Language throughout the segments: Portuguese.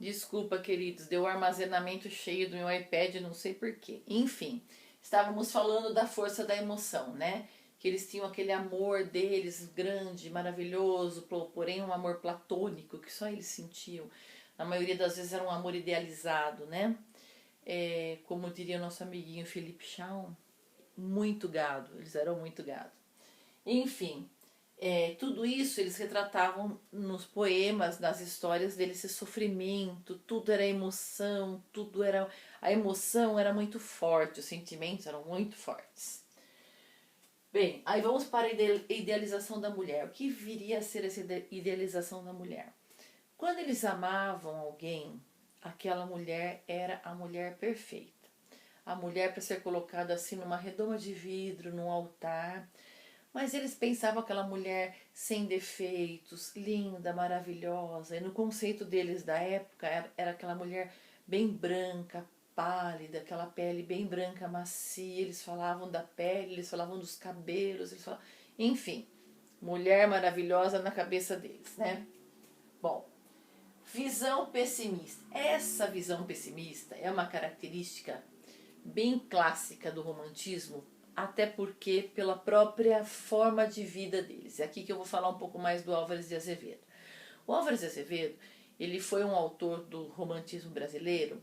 Desculpa, queridos, deu o armazenamento cheio do meu iPad, não sei porquê. Enfim, estávamos falando da força da emoção, né? Que eles tinham aquele amor deles grande, maravilhoso, porém um amor platônico que só eles sentiam. Na maioria das vezes era um amor idealizado, né? Como diria o nosso amiguinho Felipe Shaw, muito gado, eles eram muito gado. Enfim, tudo isso eles retratavam nos poemas, nas histórias deles, esse sofrimento, tudo era emoção, tudo era. A emoção era muito forte, os sentimentos eram muito fortes. Bem, aí vamos para a idealização da mulher. O que viria a ser essa idealização da mulher? Quando eles amavam alguém, aquela mulher era a mulher perfeita. A mulher para ser colocada assim numa redoma de vidro, num altar. Mas eles pensavam aquela mulher sem defeitos, linda, maravilhosa. E no conceito deles da época era aquela mulher bem branca, pálida, aquela pele bem branca, macia. Eles falavam da pele, eles falavam dos cabelos, enfim, mulher maravilhosa na cabeça deles, né? Bom, visão pessimista. Essa visão pessimista é uma característica bem clássica do romantismo, até porque pela própria forma de vida deles. É aqui que eu vou falar um pouco mais do Álvares de Azevedo. O Álvares de Azevedo, ele foi um autor do romantismo brasileiro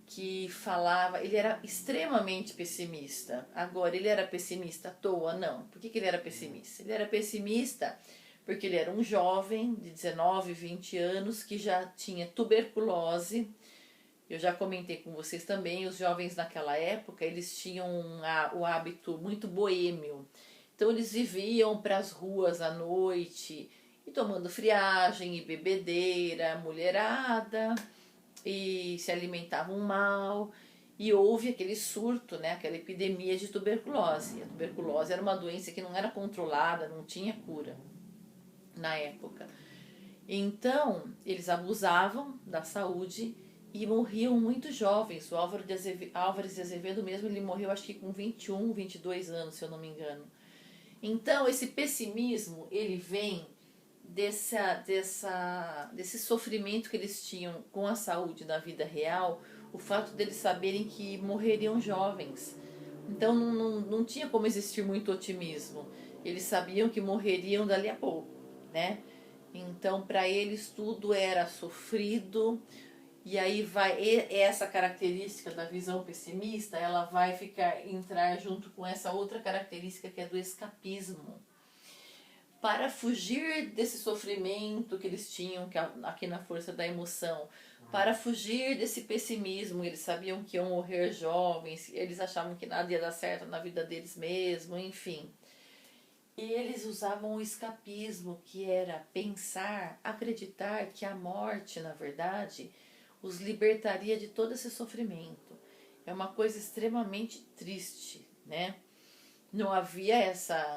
que falava, ele era extremamente pessimista. Agora, ele era pessimista à toa? Não. Por que ele era pessimista? Ele era pessimista porque ele era um jovem de 19, 20 anos que já tinha tuberculose. Eu já comentei com vocês também, os jovens naquela época, eles tinham o hábito muito boêmio. Então eles viviam para as ruas à noite, e tomando friagem, e bebedeira, mulherada, e se alimentavam mal. E houve aquele surto, né, aquela epidemia de tuberculose. A tuberculose era uma doença que não era controlada, não tinha cura na época. Então, eles abusavam da saúde e morriam muito jovens. O Álvares de Azevedo mesmo, ele morreu acho que com 21, 22 anos, se eu não me engano. Então, esse pessimismo, ele vem desse sofrimento que eles tinham com a saúde na vida real, o fato deles saberem que morreriam jovens. Então, não tinha como existir muito otimismo. Eles sabiam que morreriam dali a pouco, né? Então, para eles, tudo era sofrido. E aí vai essa característica da visão pessimista, ela vai entrar junto com essa outra característica que é do escapismo. Para fugir desse sofrimento que eles tinham aqui na força da emoção, para fugir desse pessimismo, eles sabiam que iam morrer jovens, eles achavam que nada ia dar certo na vida deles mesmo, enfim. E eles usavam o escapismo, que era pensar, acreditar que a morte, na verdade, os libertaria de todo esse sofrimento. É uma coisa extremamente triste, né? Não havia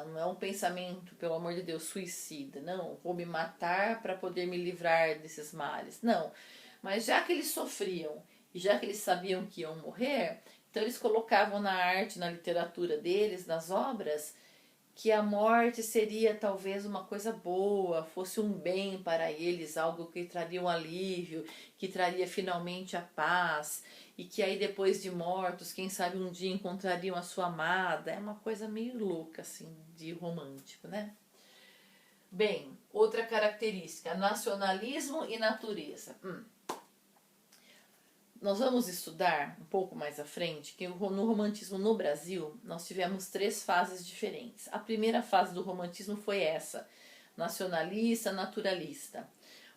não é um pensamento, pelo amor de Deus, suicida. Não, vou me matar para poder me livrar desses males. Não, mas já que eles sofriam e já que eles sabiam que iam morrer, então eles colocavam na arte, na literatura deles, nas obras, que a morte seria talvez uma coisa boa, fosse um bem para eles, algo que traria um alívio, que traria finalmente a paz, e que aí depois de mortos, quem sabe um dia encontrariam a sua amada. É uma coisa meio louca, assim, de romântico, né? Bem, outra característica, nacionalismo e natureza. Nós vamos estudar um pouco mais à frente que no romantismo no Brasil nós tivemos 3 fases diferentes. A primeira fase do romantismo foi essa, nacionalista, naturalista.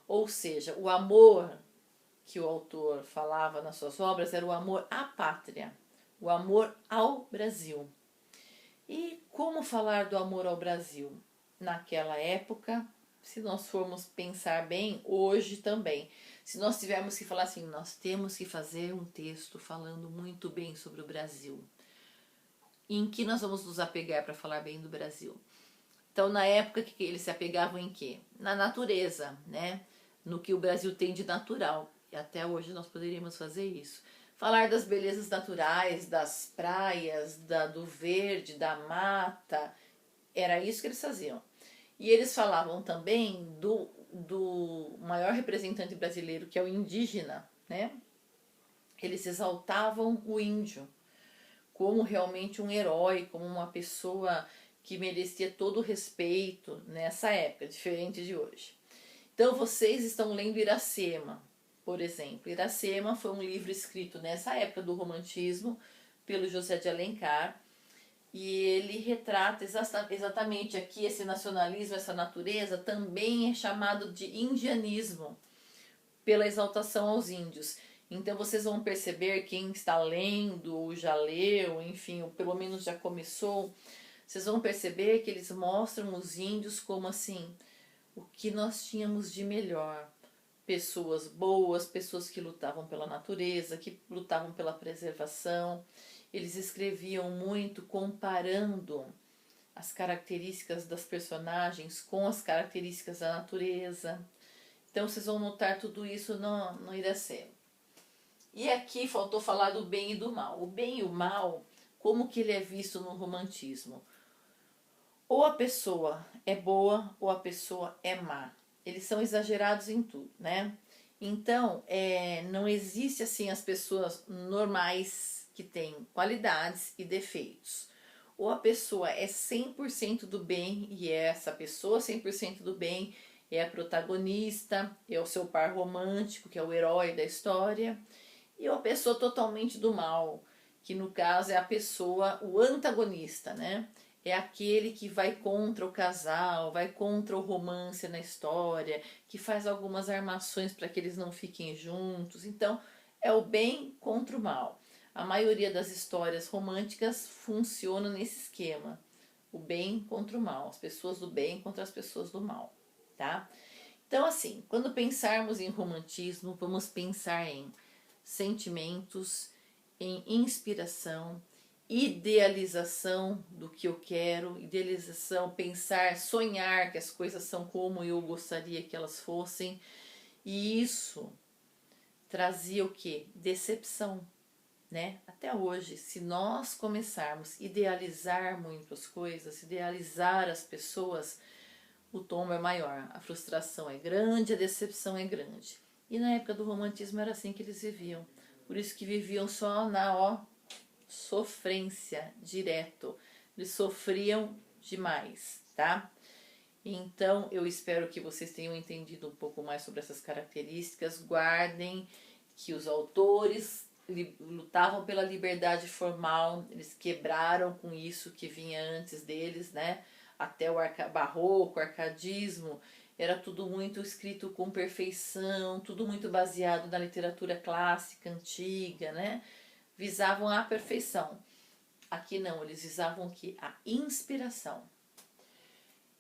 Ou seja, o amor que o autor falava nas suas obras era o amor à pátria, o amor ao Brasil. E como falar do amor ao Brasil? Naquela época, se nós formos pensar bem, hoje também. Se nós tivermos que falar assim, nós temos que fazer um texto falando muito bem sobre o Brasil. Em que nós vamos nos apegar para falar bem do Brasil? Então, na época que eles se apegavam em quê? Na natureza, né? No que o Brasil tem de natural. E até hoje nós poderíamos fazer isso. Falar das belezas naturais, das praias, do verde, da mata. Era isso que eles faziam. E eles falavam também do maior representante brasileiro, que é o indígena, né? Eles exaltavam o índio como realmente um herói, como uma pessoa que merecia todo o respeito nessa época, diferente de hoje. Então vocês estão lendo Iracema, por exemplo. Iracema foi um livro escrito nessa época do romantismo pelo José de Alencar, e ele retrata exatamente aqui esse nacionalismo, essa natureza, também é chamado de indianismo, pela exaltação aos índios. Então vocês vão perceber, quem está lendo, ou já leu, enfim, ou pelo menos já começou, vocês vão perceber que eles mostram os índios como assim, o que nós tínhamos de melhor. Pessoas boas, pessoas que lutavam pela natureza, que lutavam pela preservação. Eles escreviam muito comparando as características das personagens com as características da natureza. Então vocês vão notar tudo isso no Iracema. E aqui faltou falar do bem e do mal. O bem e o mal, como que ele é visto no romantismo? Ou a pessoa é boa ou a pessoa é má. Eles são exagerados em tudo, né? Então, não existe assim as pessoas normais que têm qualidades e defeitos. Ou a pessoa é 100% do bem e é essa pessoa 100% do bem é a protagonista, é o seu par romântico, que é o herói da história, e a pessoa totalmente do mal, que no caso é a pessoa, o antagonista, né? É aquele que vai contra o casal, vai contra o romance na história, que faz algumas armações para que eles não fiquem juntos. Então, é o bem contra o mal. A maioria das histórias românticas funciona nesse esquema. O bem contra o mal, as pessoas do bem contra as pessoas do mal, tá? Então, assim, quando pensarmos em romantismo, vamos pensar em sentimentos, em inspiração, idealização do que eu quero, idealização, pensar, sonhar que as coisas são como eu gostaria que elas fossem. E isso trazia o quê? Decepção, né? Até hoje, se nós começarmos a idealizar muito as coisas, idealizar as pessoas, o tombo é maior, a frustração é grande, a decepção é grande. E na época do romantismo era assim que eles viviam. Por isso que viviam só na sofrência direto. Eles sofriam demais, tá? Então eu espero que vocês tenham entendido um pouco mais sobre essas características. Guardem que os autores lutavam pela liberdade formal, eles quebraram com isso que vinha antes deles, né? Até o barroco, o arcadismo, era tudo muito escrito com perfeição, tudo muito baseado na literatura clássica, antiga, né? Visavam a perfeição. Aqui não, eles visavam o quê? A inspiração.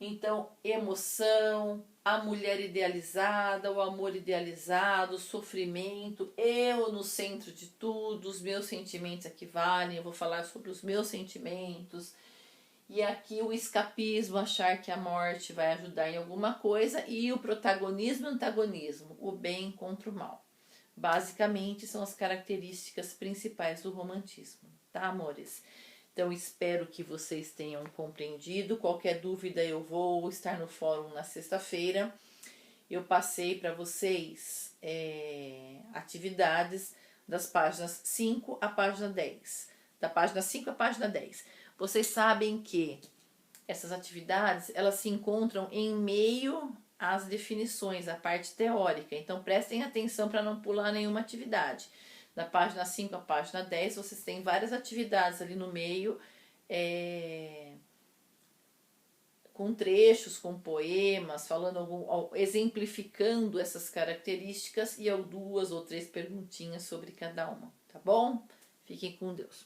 Então, emoção, a mulher idealizada, o amor idealizado, o sofrimento, eu no centro de tudo, os meus sentimentos aqui valem, eu vou falar sobre os meus sentimentos. E aqui o escapismo, achar que a morte vai ajudar em alguma coisa, e o protagonismo e o antagonismo, o bem contra o mal. Basicamente são as características principais do romantismo, tá, amores? Então espero que vocês tenham compreendido. Qualquer dúvida eu vou estar no fórum na sexta-feira. Eu passei para vocês atividades das páginas 5 à página 10. Da página 5 à página 10. Vocês sabem que essas atividades, elas se encontram em meio às definições, a parte teórica. Então, prestem atenção para não pular nenhuma atividade. Da página 5 à página 10, vocês têm várias atividades ali no meio, com trechos, com poemas, falando, exemplificando essas características e 2 ou 3 perguntinhas sobre cada uma, tá bom? Fiquem com Deus.